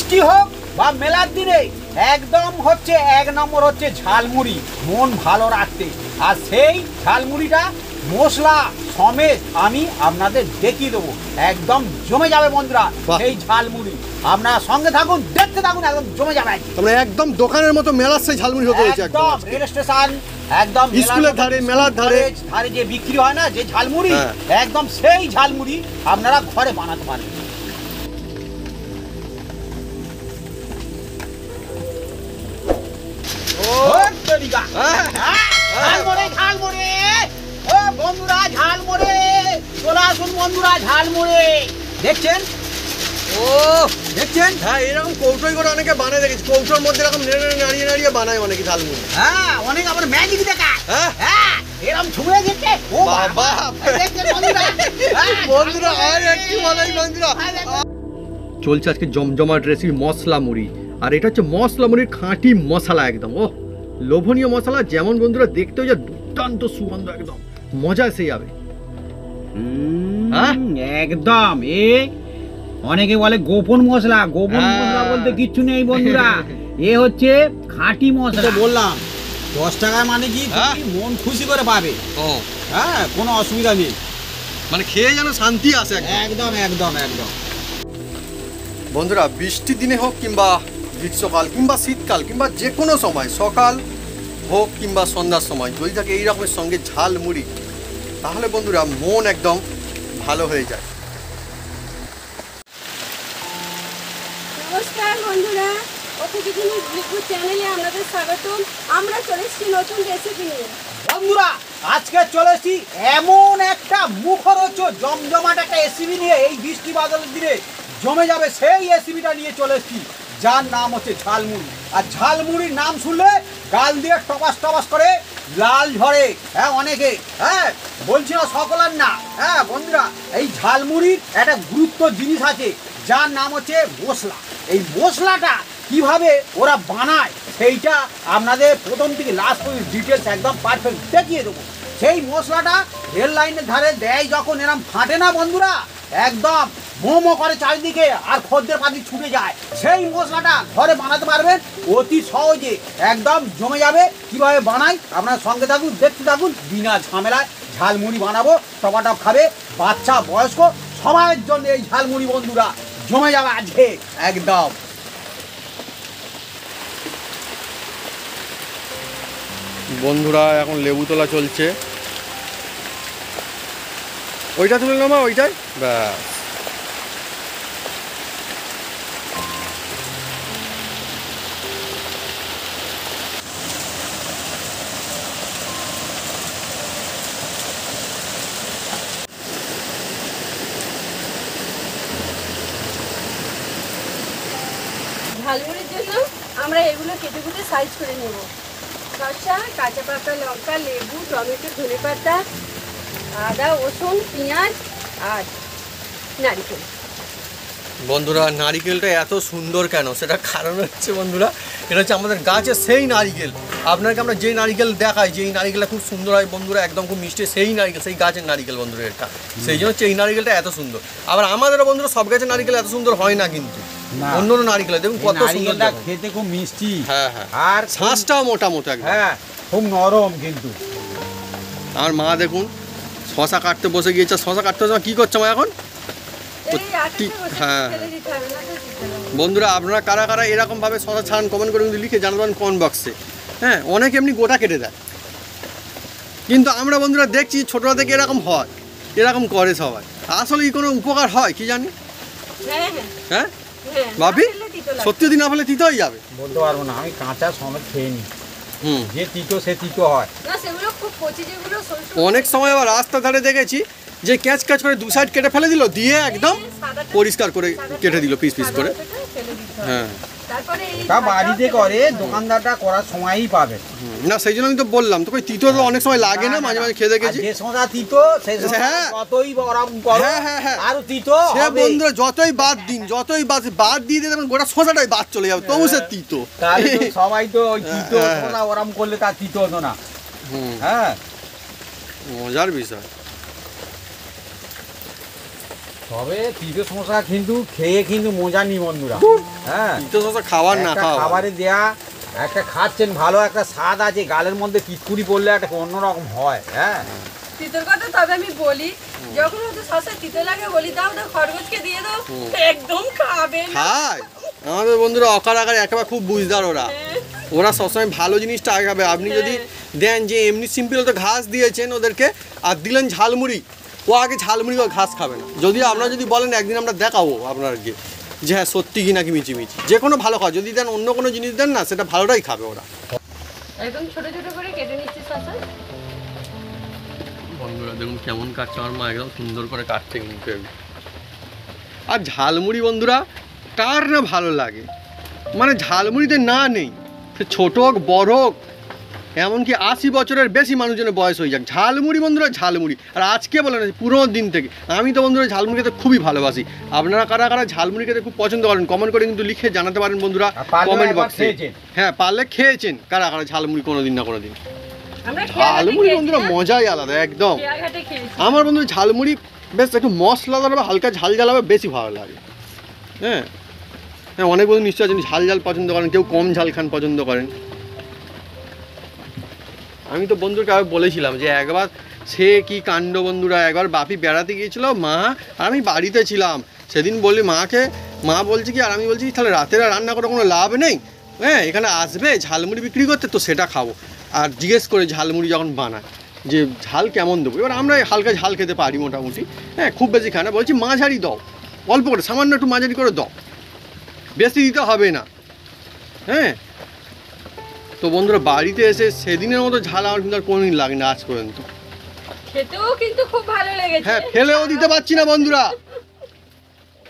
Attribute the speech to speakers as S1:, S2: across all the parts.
S1: বৃষ্টি হোক বা মেলার দিনে একদম হচ্ছে 1 নম্বর হচ্ছে ঝালমুড়ি মন ভালো রাখতে। আর সেই ঝালমুড়িটা মশলা সমেত আমি আপনাদের দেখিয়ে দেবো, একদম জমে যাবে বন্ধুরা এই ঝালমুড়ি। আপনারা সঙ্গে থাকুন, দেখতে থাকুন, একদম জমে যাবে।
S2: মানে একদম দোকানের মতো মেলার সেই ঝালমুড়ি হতে হয়েছে,
S1: একদম রেল স্টেশন, একদম
S2: স্কুলের ধারে, মেলার ধারে
S1: যে বিক্রি হয় না যে ঝালমুড়ি, একদম সেই ঝালমুড়ি আপনারা ঘরে বানাতে পারেন। বন্ধুরা ঝালমুড়ি চলে আসুন, বন্ধুরা ঝালমুড়ি দেখছেন,
S2: ও দেখছেন, হ্যাঁ এরকম কৌটোই করে অনেকে বানায় দেখেছি, কৌটোর মধ্যে এরকম নাড়িয়ে নাড়িয়ে বানায় অনেকে ঝালমুড়ি।
S1: হ্যাঁ অনেক আবার ম্যাজিক দেখায়, হ্যাঁ এরকম ছুঁড়ে দিচ্ছে। ও বাবা
S2: বন্ধুরা আর একটু বানাই বন্ধুরা। চলছে আজকে জমজমাট রেসিপি মশলা মুড়ি, আর এটা হচ্ছে মশলা মুড়ির খাঁটি মশলা একদম। ও লোভনীয় মশলা, যেমন বন্ধুরা দেখতেও যা দুর্দান্ত সুগন্ধ, একদম মজা এসে যাবে।
S1: একদম অনেকে বলে গোপন মশলা, গোপন মশলা বলতে কিচ্ছু নেই বন্ধুরা, এ হচ্ছে খাঁটি মশলা। বললাম 10 টাকা মানে কি মন খুশি করে পাবে, হ্যাঁ কোনো অসুবিধা নেই,
S2: মানে খেয়ে যেন শান্তি আসে
S1: একদম একদম একদম।
S2: বন্ধুরা বৃষ্টির দিনে হোক কিংবা গ্রীষ্মকাল কিংবা শীতকাল কিংবা যে কোনো সময়, সকাল হোক কিংবা সন্ধ্যার সময় যদি থাকে এই রকমের সঙ্গে ঝাল মুড়ি, তাহলে বন্ধুরা মন একদম ভালো হয়ে যায়।
S3: নমস্কার বন্ধুরা, অতিথিগুলি লিকুইড চ্যানেলে আপনাদের স্বাগতম। আমরা চলে এসেছি নতুন রেসিপি নিয়ে।
S1: বন্ধুরা আজকে চলে এসেছি এমন একটা মুখরোচক জমজমাট একটা রেসিপি নিয়ে, এই বৃষ্টি বাদলের দিনে জমে যাবে সেই রেসিপিটা নিয়ে চলে এসেছি, যার নাম হচ্ছে ঝালমুড়ি। আর ঝালমুড়ির নাম শুনলে গাল দিয়ে টপাস টপাস করে লাল ঝরে, হ্যাঁ অনেকে, হ্যাঁ বলছি না সকলের না। হ্যাঁ বন্ধুরা এই ঝালমুড়ির একটা গুরুত্ব জিনিস আছে, যার নাম হচ্ছে মশলা। এই মশলাটা কিভাবে ওরা বানায় সেইটা আপনাদের প্রথম থেকে লাস্ট পর্যন্ত ডিটেলস একদম পারফেক্ট দেখিয়ে দেবো। সেই মশলাটা রেল লাইনের ধারে দেয় যখন, এরম ফাটে না বন্ধুরা, একদম মোমো করে চারিদিকে আর খদ্দের পাতি ছুটে যায়, সেই মশলাটা ঘরে বানাতে পারবেন অতি সহজে, একদম জমে যাবে। কিভাবে বানাই আপনার সঙ্গে থাকুন, দেখতে থাকুন, বিনা ঝামেলায় ঝালমুড়ি বানাবো, টপাটপ খাবে বাচ্চা বয়স্ক সবার জন্য এই ঝালমুড়ি বন্ধুরা জমে যাবে আজকে একদম।
S2: বন্ধুরা এখন লেবু তোলা চলছে, ওইটা তুলে নামা, ওইটাই ব্যাস।
S3: ঝালমুড়ির জন্য আমরা এগুলো কেটে কুটে সাইজ করে নেব। শসা, কাঁচা পাকা লঙ্কা, লেবু, টমেটো, ধনেপাতা, আদা, রসুন, পেঁয়াজ আর নারকেল।
S2: বন্ধুরা নারিকেলটা এত সুন্দর কেন, সেটা কারণ হচ্ছে বন্ধুরা এটা হচ্ছে আমাদের গাছের সেই নারিকেল। আপনাকে আমরা যেই নারিকেল দেখাই, যেই নারিকেলটা খুব সুন্দর হয় বন্ধুরা, একদম খুব মিষ্টি, সেই নারিকেল, সেই গাছের নারিকেল বন্ধুরা এটা, সেই জন্য হচ্ছে এই নারিকেলটা এত সুন্দর। আবার আমাদেরও বন্ধুরা সব গাছের নারিকেল এত সুন্দর হয় না, কিন্তু অন্য অন্য নারিকেল দেখুন কত সুন্দর,
S1: খেতে খুব মিষ্টি,
S2: হ্যাঁ হ্যাঁ,
S1: আর
S2: শ্বাসটাও মোটা মোটা,
S1: হ্যাঁ খুব নরম কিন্তু।
S2: আর মা দেখুন শশা কাটতে বসে গিয়েছে, শশা কাটতে বসে কি করছে মা এখন? হ্যাঁ বন্ধুরা আপনারা কারা কারা এরকমভাবে শশা ছাড়ান কমেন্ট করে কিন্তু লিখে জানাবেন কমেন্ট বক্সে। হ্যাঁ অনেকে এমনি গোটা কেটে দেয়, কিন্তু আমরা বন্ধুরা দেখছি ছোটরা থেকে এরকম হয়, এরকম করে সবাই। আসলে কি কোনো উপকার হয় কি জানি? হ্যাঁ ভাবি সত্যি দিন না ফেলে তিতো হয়ে যাবে,
S1: বলতে পারবো না, আমি কাঁচা সমেত খেয়ে নি, যে তিতো সে তিতো হয়।
S2: অনেক সময় আবার রাস্তা ধারে দেখেছি যে ক্যাচ ক্যাচ করে দু সাইড কেটে ফেলে দিল, দিয়ে একদম পরিষ্কার করে কেটে দিল পিস পিস করে। হ্যাঁ
S1: তা বাড়িতে করে দোকানদারটা করার সময়ই পাবে
S2: না, সেই জন্য আমি তো বললাম তোকে, তিতো তো অনেক সময় লাগে না, মাঝে মাঝে খেয়ে দেখেছি।
S1: যে শশা তিতো সেই যতই গরম করো আরো তিতো হবে
S2: বন্ধুরা, যতই বাদ দিন, যতই বাদ দিয়ে দেবেন গোটা শশাটাই বাদ চলে যাবে, তবু সে তিতো।
S1: সবাই তো ওই তিতো শশা ওরম করলে তার তিতো হতো না। হ্যাঁ
S2: মজার বিষয়।
S1: তবে তিতো সমস্যা কিন্তু খেয়ে কিন্তু মজা নি বন্ধুরা। হ্যাঁ,
S2: তিতো শসা খাবার না
S1: একটা
S2: খাওয়া
S1: খাবারে দেয়া একটা খাচ্ছেন ভালো একটা স্বাদ আছে, গালের মধ্যে কিটকুড়ি পড়লে একটা অন্যরকম হয়। হ্যাঁ,
S3: তিতোর কথা তবে আমি বলি, যখন হয়তো শসা তিতো লাগে বলি দাও দাও খরগোশকে দিয়ে দাও, একদম খাবে না।
S2: খায় আমাদের বন্ধুরা অকার আকার একেবারে খুব বুঝদার ওরা। ওরা সবসময় ভালো জিনিসটা আগে খাবে। আপনি যদি দেন যে এমনি সিম্পল তো ঘাস দিয়েছেন ওদেরকে আর দিলেন ঝালমুড়ি, ও আগে ঝালমুড়ি ও ঘাস খাবে না। যদি আপনারা যদি বলেন একদিন আমরা দেখাবো আপনাকে যে হ্যাঁ সত্যি কি নাকি মিচিমিচি, যে কোনো ভালো খাওয়া যদি দেন অন্য কোনো জিনিস দেন না সেটা ভালোটাই খাবে ওরা।
S3: একদম ছোট ছোট করে কেটে নিচ্ছি শসা।
S2: বন্ধুরা দেখুন কেমন কাটছে আমার মা, একদম সুন্দর করে কাটছে কিন্তু। আর ঝালমুড়ি বন্ধুরা কার না ভালো লাগে, মানে ঝালমুড়িতে না নেই সে ছোট হোক বড় হোক, এমনকি 80 বছরের বেশি মানুষজনের বয়স হয়ে যাক, ঝালমুড়ি বন্ধুরা ঝালমুড়ি। আর আজকে বলে না, পুরোনো দিন থেকে আমি তো বন্ধুরা ঝালমুড়ি খেতে খুবই ভালোবাসি। আপনারা কারা কারা ঝালমুড়ি খেতে খুব পছন্দ করেন কমেন্ট করে কিন্তু লিখে জানাতে পারেন বন্ধুরা কমেন্ট বক্সে। হ্যাঁ, পারলে খেয়েছেন কারা কারা ঝালমুড়ি কোনোদিন না কোনোদিন। ঝালমুড়ি বন্ধুরা মজাই আলাদা একদম। আমার বন্ধুরা ঝালমুড়ি বেশ একটু মশলাদার বা হালকা ঝাল ঝাল হবে বেশি ভালো লাগে। হ্যাঁ হ্যাঁ, অনেক বন্ধু নিশ্চয়ই আছেন ঝাল ঝাল পছন্দ করেন, কেউ কম ঝাল খান পছন্দ করেন। আমি তো বন্ধুকে আগে বলেছিলাম যে একবার সে কি কাণ্ড বন্ধুরা, একবার বাপি বেড়াতে গিয়েছিল, মা আর আমি বাড়িতে ছিলাম সেদিন, বললি মাকে, মা বলছে কি আর আমি বলছি তাহলে রাতের আর রান্না করে কোনো লাভ নেই, হ্যাঁ এখানে আসবে ঝালমুড়ি বিক্রি করতে তো সেটা খাবো। আর জিজ্ঞেস করে ঝালমুড়ি যখন বানায় যে ঝাল কেমন দেবো, এবার আমরা হালকা ঝাল খেতে পারি মোটামুটি, হ্যাঁ খুব বেশি খায় না, বলছি মাঝারি দাও, অল্প করে সামান্য একটু মাঝারি করে দাও, বেশি দিতে হবে না। হ্যাঁ, তো বন্ধুরা বাড়িতে এসে সেদিনের মতো ঝাল আমার কিন্তু আর কোনোদিন লাগে না আজ পর্যন্ত।
S3: খেতেও কিন্তু খুব ভালো লেগেছে।
S2: হ্যাঁ, ফেলেও দিতে পারছি না বন্ধুরা।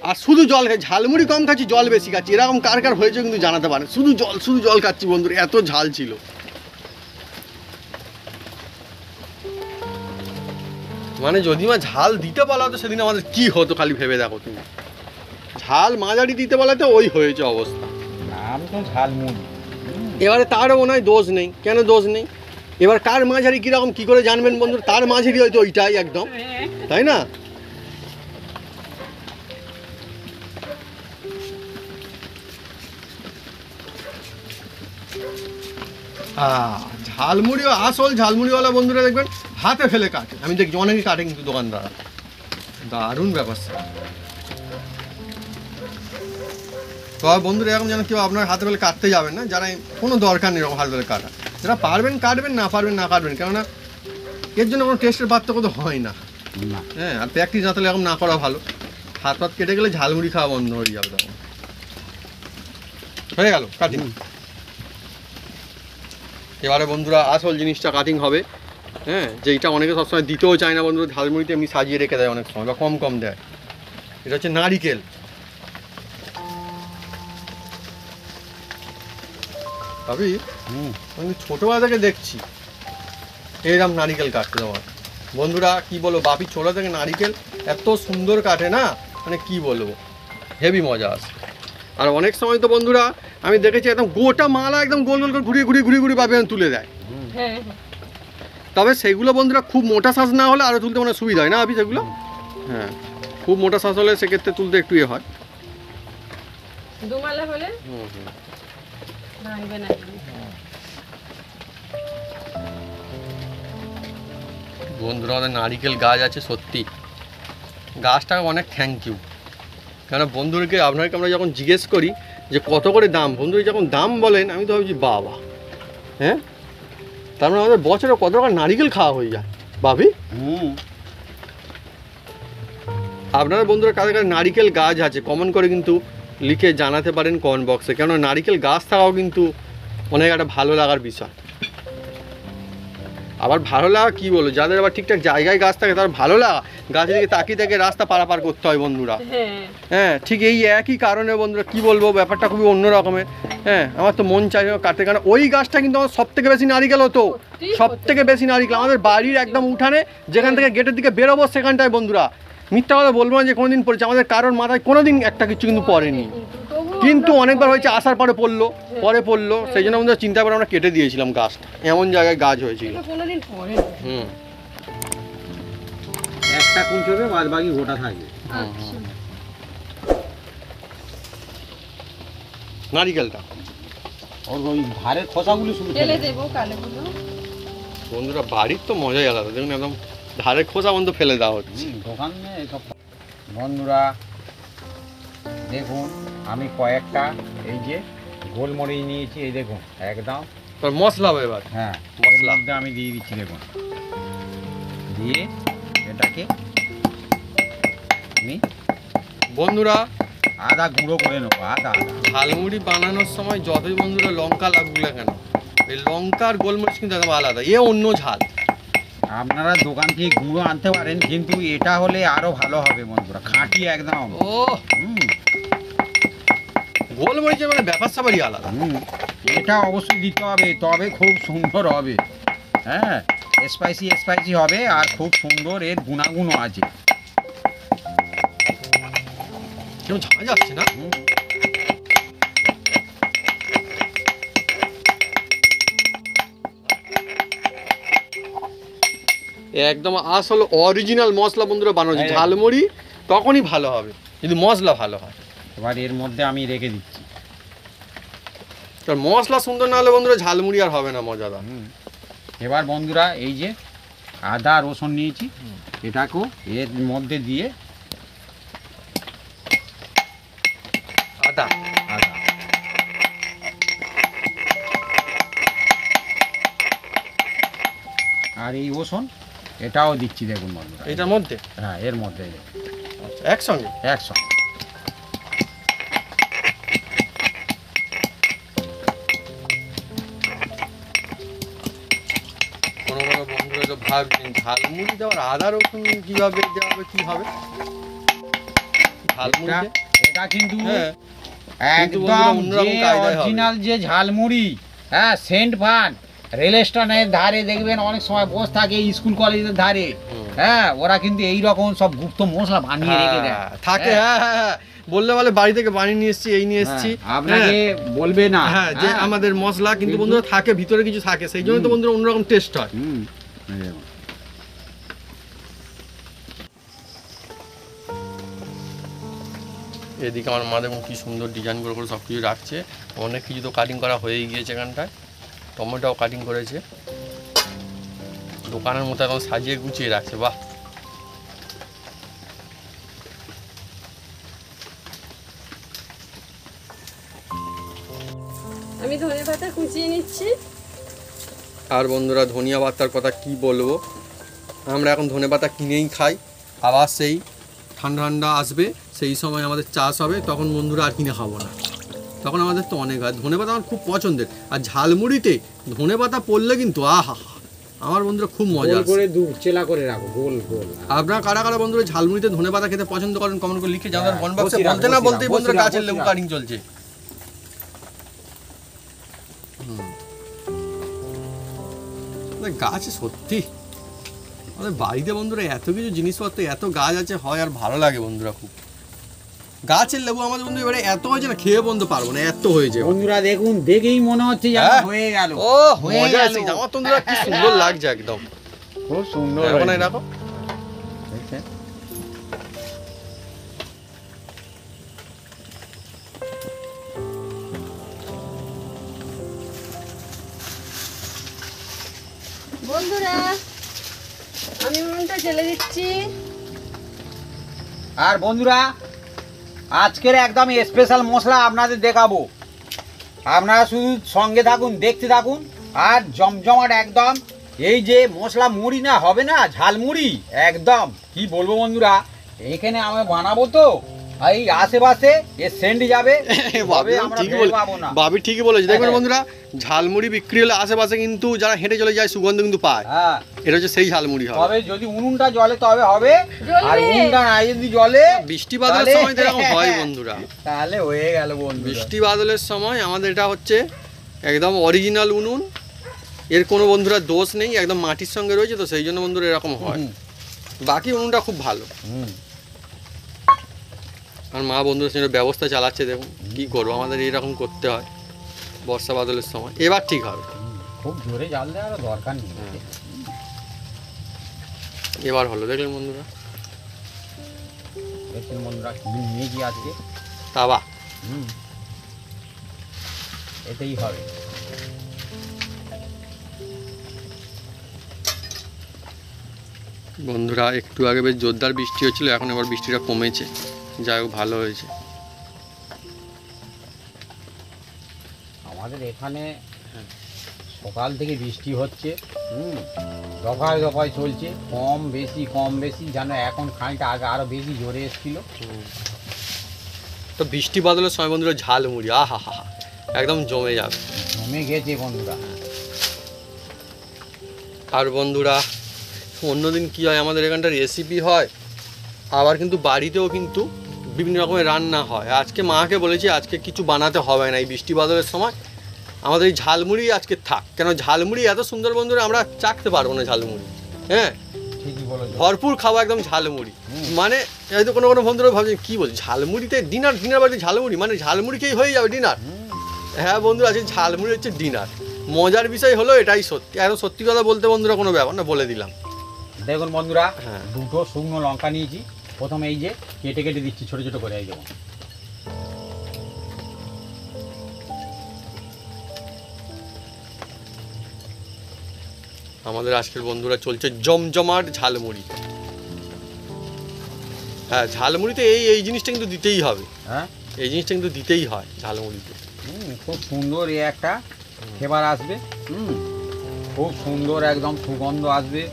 S2: আর শুধু জল খাই, ঝালমুড়ি কম খাচ্ছি জল বেশি খাচ্ছি, এরকম কার কার হয়েছে কিন্তু জানাতে পারেন। শুধু জল খাচ্ছি বন্ধুরা, এত ঝাল ছিল। মানে যদি মা ঝাল দিতে বলা হতো সেদিন আমাদের কি হতো খালি ভেবে দেখো তুমি। ঝাল মাঝারি দিতে বলাতে ওই হয়েছে অবস্থা।
S1: নাম তো ঝালমুড়ি।
S2: এবারে তারও মনে হয় দোষ নেই, কেন দোষ নেই? এবার কার মাঝারি কীরকম কী করে জানবেন বন্ধুরা? তার মাঝারি হয়তো ওইটাই একদম, তাই না? ঝালমুড়ি আসল ঝালমুড়িওয়ালা বন্ধুরা দেখবেন হাতে ফেলে কাটে, আমি দেখছি অনেকে কাটে কিন্তু দোকানদার, দারুণ ব্যাপার। তো বন্ধুরা এরকম যেন কেউ আপনার হাতে ফেলে কাটতে যাবেন না, যারা কোনো দরকার নেই এরকম হাতে ফেলে কাটা, যারা পারবেন কাটবেন, না পারবেন না কাটবেন, কেননা এর জন্য কোনো টেস্টের পার্থক্য তো হয় না। হ্যাঁ, আর প্র্যাকটিস না থাকলে এরকম না করা ভালো। হাত পাত কেটে গেলে ঝালমুড়ি খাওয়া বন্ধ হয়ে যাবে তখন। হয়ে গেল কাটিং। এবারে বন্ধুরা আসল জিনিসটা কাটিং হবে। হ্যাঁ, যেইটা অনেকে সবসময় দিতেও চায় না বন্ধুরা, ঝালমুড়িতে এমনি সাজিয়ে রেখে দেয় অনেক সময় বা কম দেয়। এটা হচ্ছে নারিকেল। ভাবি আমি ছোটোবেলা থেকে দেখছি এইরকম নারিকেল কাটতে দেওয়া বন্ধুরা, কি বলবো, বাপি ছোটো থেকে নারিকেল এত সুন্দর কাটে না, মানে কি বলবো, হেভি মজা আসে। আর অনেক সময় তো বন্ধুরা আমি দেখেছি একদম গোটা মালা একদম গোল গোল করে ঘুরিয়ে বাপি তুলে দেয়। তবে সেগুলো বন্ধুরা খুব মোটা শ্বাস না হলে আরও তুলতে মানে সুবিধা হয় না আপনি সেগুলো। হ্যাঁ, খুব মোটা শ্বাস হলে সেক্ষেত্রে তুলতে একটু ইয়ে হয়।
S3: দুমালা হলে ভাঙবে না।
S2: বন্ধুরা আমাদের নারিকেল গাছ আছে, সত্যি গাছটাকে অনেক থ্যাংক ইউ। কেন বন্ধুদেরকে আপনাকে আমরা যখন জিজ্ঞেস করি যে কত করে দাম, বন্ধুরা যখন দাম বলেন আমি তো ভাবছি বাবা, হ্যাঁ তার মানে আমাদের বছরে কত টাকা নারিকেল খাওয়া হয়ে যায় ভাবি। আপনারা বন্ধুরা কাদের কাছে নারিকেল গাছ আছে কমেন্ট করে কিন্তু লিখে জানাতে পারেন কমেন্ট বক্সে, কেন নারিকেল গাছ থাকাও কিন্তু অনেক একটা ভালো লাগার বিষয়। আবার ভালো লাগা কী বলো, যাদের আবার ঠিকঠাক জায়গায় গাছ থাকে তার ভালো লাগা গাছের দিকে তাকিয়ে থেকে রাস্তা পারাপার করতে হয় বন্ধুরা। হ্যাঁ, ঠিক এই একই কারণে বন্ধুরা কি বলবো, ব্যাপারটা খুবই অন্য রকমের। হ্যাঁ, আমার তো মন চাই কাটতে, কারণ ওই গাছটা কিন্তু আমার সব থেকে বেশি নারিকেল হতো, সব থেকে বেশি নারিকেল আমাদের বাড়ির একদম উঠানে, যেখান থেকে গেটের দিকে বেরোবো সেখানটায় বন্ধুরা। মিথ্যা কথা বলবো না যে কোনোদিন পড়েছে, আমাদের কারোর মাথায় কোনোদিন একটা কিছু কিন্তু পড়েনি, কিন্তু অনেকবার হয়েছে আসার পরে পড়লো, সেই জন্য বন্ধুরা চিন্তা করে আমরা কেটে দিয়েছিলাম গাছটা, এমন জায়গায় গাছ হয়েছিল।
S1: একটা কুঁচবে বাদ বাকি গোটা থাকে।
S3: আচ্ছা
S2: নারিকেলটা
S1: ওর ওই ধারের খোসাগুলো শুধু
S3: ঢেলে দেবো কালোগুলো।
S2: বন্ধুরা বাড়ির তো মজাই আলাদা, দেখুন একদম ধারের খোসা বন্ধু ফেলে দেওয়া হচ্ছে।
S1: দোকানে এসব। বন্ধুরা দেখুন আমি কয়েকটা এই যে গোলমরিচ নিয়েছি, এই দেখুন একদম।
S2: তার মশলা হবে এবার।
S1: হ্যাঁ
S2: মশলা।
S1: মশলা আমি দিয়ে দিচ্ছি দেখুন, দিয়ে এটাকে আমি
S2: বন্ধুরা
S1: আদা গুঁড়ো করে নেবো, আদা
S2: ঝালমুড়ি বানানোর সময় যতই বন্ধুরা লঙ্কা লাগুক না কেন, এই লঙ্কার গোলমরিচ কিন্তু একদম আলাদা, এ অন্য ঝাল।
S1: আপনারা দোকান থেকে গুঁড়ো আনতে পারেন, কিন্তু এটা হলে আরো ভালো হবে বন্ধুরা, খাঁটি একদম।
S2: ও
S1: হুম
S2: গোলমরিচের মানে ব্যাপার স্যাপারই আলাদা।
S1: হুম, এটা অবশ্যই দিতে হবে, তবে খুব সুন্দর হবে। হ্যাঁ স্পাইসি স্পাইসি হবে আর খুব সুন্দর এর গুণাগুণও আছে।
S2: কেউ ঝাঁঝ যাচ্ছে না।
S1: হুম,
S2: একদম আসল অরিজিনাল মশলা বন্ধুরা বানানো
S1: হ্যাঁ।
S2: ঝালমুড়ি তখনই ভালো হবে যদি মশলা ভালো হয়।
S1: এবার এর মধ্যে আমি রেখে দিচ্ছি।
S2: কারণ মশলা সুন্দর না হলে বন্ধুরা ঝালমুড়ি আর হবে না মজাদার।
S1: এবার বন্ধুরা এই যে আদা রসুন নিয়েছি, এটাকেও এর মধ্যে দিয়ে
S2: আদা
S1: আদা আর এই রসুন এটাও দিচ্ছি দেখুন বন্ধুরা।
S2: এটার মধ্যে
S1: হ্যাঁ এর মধ্যে
S2: আচ্ছা, একসঙ্গে।
S1: একসঙ্গে।
S2: কোনো কোনো বন্ধুরা তো ভাবছেন ঝালমুড়ি দেওয়ার আদা রসুন কিভাবে দেওয়া হবে, কি হবে ঝালমুড়িতে?
S1: এটা কিন্তু
S2: হ্যাঁ কিন্তু বন্ধুরা
S1: একদম
S2: অন্যরকম
S1: যে
S2: কায়দায় হবে।
S1: অরিজিনাল যে ঝালমুড়ি, হ্যাঁ সেন্ট পান রেল স্টেশনের ধারে দেখবেন অনেক সময় বসে থাকে, স্কুল কলেজের ধারে।
S2: হুম।
S1: হ্যাঁ ওরা কিন্তু এই রকম সব গুপ্ত মশলা বানিয়ে রেখে দেয়।
S2: হ্যাঁ, থাকে। হ্যাঁ হ্যাঁ হ্যাঁ বললে বলে বাড়ি থেকে বানিয়ে নিয়ে এসছি, এই নিয়ে এসছি।
S1: হ্যাঁ, আপনাকে বলবে না।
S2: হ্যাঁ যে
S1: হ্যাঁ।
S2: আমাদের মশলা, কিন্তু
S1: কিন্তু-
S2: বন্ধুরা থাকে ভিতরে কিছু থাকে, সেই জন্য তো বন্ধুরা অন্যরকম টেস্ট হয়।
S1: হুম, এই দেখুন।
S2: এদিকে আমার মা দেখুন কি সুন্দর ডিজাইন করে করে সব কিছু রাখছে, অনেক কিছু তো কাটিং করা হয়েই গিয়েছে এখানটায়। টমেটোও কাটিং করেছে, দোকানের মতো এখন সাজিয়ে গুছিয়ে রাখছে। বাহ,
S3: আমি ধনে পাতা কুচিয়ে নিচ্ছি।
S2: আর বন্ধুরা ধনিয়া পাতার কথা কি বলবো, আমরা এখন ধনে পাতা কিনেই খাই, আবার সেই ঠান্ডা ঠান্ডা আসবে সেই সময় আমাদের চাষ হবে, তখন বন্ধুরা আর কিনে খাবো না, তখন আমাদের তো অনেক হয়। ধনে পাতা আমার খুব পছন্দের, আর ঝালমুড়িতে ধনে পাতা পড়লে কিন্তু আহা, আমার বন্ধুরা খুব মজা
S1: গোল
S2: আসে।
S1: করে দু চেলা করে রাখো, গোল গোল।
S2: আপনারা কারা কারা বন্ধুরা ঝালমুড়িতে ধনে পাতা খেতে পছন্দ করেন কমেন্ট করে লিখে জানান।
S1: হ্যাঁ,
S2: কমেন্ট বক্সে
S1: বসিরা,
S2: বলতে না
S1: বসিরা,
S2: বলতেই বন্ধুরা
S1: বসিরা,
S2: গাছের লেবু
S1: বসিরা।
S2: কাটিং চলছে। গাছে সত্যি আমাদের বাড়িতে বন্ধুরা এত কিছু জিনিসপত্র, এত গাছ আছে, হয় আর ভালো লাগে বন্ধুরা খুব। গাছের লেবু আমাদের বন্ধু এবারে এত হয়েছে না, খেয়ে বন্ধ পারবো না, এত হয়েছে।
S1: বন্ধুরা দেখুন, দেখেই মনে হচ্ছে যেন
S2: হ্যাঁ।
S1: হয়ে গেল।
S2: ও
S1: হয়ে
S2: মজা
S1: গেল।
S2: আছে, আমার বন্ধুরা কি সুন্দর লাগছে একদম।
S1: খুব সুন্দর
S2: এখন
S1: হয়েছে।
S2: রাখো।
S1: দেখছেন?
S3: বন্ধুরা আমি উনুনটা জ্বেলে দিচ্ছি।
S1: আর বন্ধুরা আজকের একদম স্পেশাল মশলা আপনাদের দেখাবো, আপনারা শুধু সঙ্গে থাকুন, দেখতে থাকুন। আর জমজমাট একদম এই যে মশলা মুড়ি না হবে না, ঝালমুড়ি একদম কি বলবো বন্ধুরা, এখানে আমি বানাবো তো এই আশেপাশে এর সেন্ট যাবে, তবে আমরা ভেবে পাবো না।
S2: বাবি ঠিকই বলেছে। দেখবেন বন্ধুরা ঝালমুড়ি বিক্রি হলে আশেপাশে কিন্তু যারা হেঁটে চলে যায় সুগন্ধ কিন্তু পায়।
S1: হ্যাঁ
S2: এটা হচ্ছে সেই ঝালমুড়ি হবে।
S1: তবে যদি উনুনটা জ্বলে তবে হবে,
S3: জ্বলবে।
S1: আর উনুনটা না যদি জ্বলে
S2: বৃষ্টি বাদলের
S1: তাহলে-
S2: সময় তো এরকম হয় বন্ধুরা।
S1: তাহলে হয়ে গেল বন্ধু।
S2: বৃষ্টি বাদলের সময় আমাদের এটা হচ্ছে একদম অরিজিনাল উনুন, এর কোনো বন্ধুরা দোষ নেই, একদম মাটির সঙ্গে রয়েছে, তো সেই জন্য বন্ধুরা এরকম হয়। বাকি উনুনটা খুব ভালো। আর মা বন্ধুদের সঙ্গে ব্যবস্থা চালাচ্ছে, দেখুন কি করবো, আমাদের এইরকম করতে হয় বর্ষা বাদলের সময়। এবার ঠিক হবে,
S1: খুব জোরে জাল দেওয়ার দরকার নেই।
S2: এবার হলো, দেখলেন বন্ধুরা।
S1: দেখছেন বন্ধুরা কি নিয়েছি আজকে।
S2: তাবা
S1: এতেই হবে।
S2: বন্ধুরা একটু আগে বেশ জোরদার বৃষ্টি হচ্ছিল, এখন এবার বৃষ্টিটা কমেছে, যাই হোক ভালো হয়েছে।
S1: আমাদের এখানে সকাল থেকে বৃষ্টি হচ্ছে, দফায় দফায় চলছে, কম বেশি যেন এখন খানিকটা আগে আরো বেশি জোরে এসেছিল।
S2: তো বৃষ্টি বাদলের সময় বন্ধুরা ঝালমুড়ি আহা হা একদম জমে যাবে,
S1: জমে গেছে বন্ধুরা।
S2: আর বন্ধুরা অন্যদিন কি হয়, আমাদের এখানটা রেসিপি হয়, আবার কিন্তু বাড়িতেও কিন্তু বিভিন্ন রকমের রান্না হয়। আজকে মাকে বলেছি আজকে কিছু বানাতে হবে না, এই বৃষ্টি বাদলের সময় আমাদের এই ঝালমুড়ি আজকে থাক। কেন ঝালমুড়ি এত সুন্দর বন্ধুরা, আমরা চাকতে পারবো না ঝালমুড়ি। হ্যাঁ
S1: ঠিকই বলেছো,
S2: ভরপুর খাওয়া একদম ঝালমুড়ি। মানে হয়তো কোনো কোনো বন্ধুরা ভাবছেন কী বলছে ঝালমুড়িতে ডিনার বাড়িতে ঝালমুড়ি, মানে ঝালমুড়ি খেয়ে হয়ে যাবে ডিনার। হ্যাঁ বন্ধুরা আজকে ঝালমুড়ি হচ্ছে ডিনার। মজার বিষয় হলো এটাই সত্যি, আর সত্যি কথা বলতে বন্ধুরা কোনো ব্যাপার না, বলে দিলাম।
S1: দেখুন বন্ধুরা,
S2: হ্যাঁ
S1: দুটো শুকনো লঙ্কা নিয়েছি, প্রথমে এই যে কেটে কেটে দিচ্ছি ছোট ছোট করে। এই দেখুন
S2: আমাদের আজকের বন্ধুরা চলছে জমজমাট ঝালমুড়ি। হ্যাঁ ঝালমুড়িতে এই জিনিসটা কিন্তু দিতেই হবে,
S1: হ্যাঁ
S2: এই জিনিসটা কিন্তু দিতেই হয় ঝালমুড়িতে।
S1: খুব সুন্দর একটা ফ্লেভার আসবে, খুব সুন্দর একদম সুগন্ধ আসবে।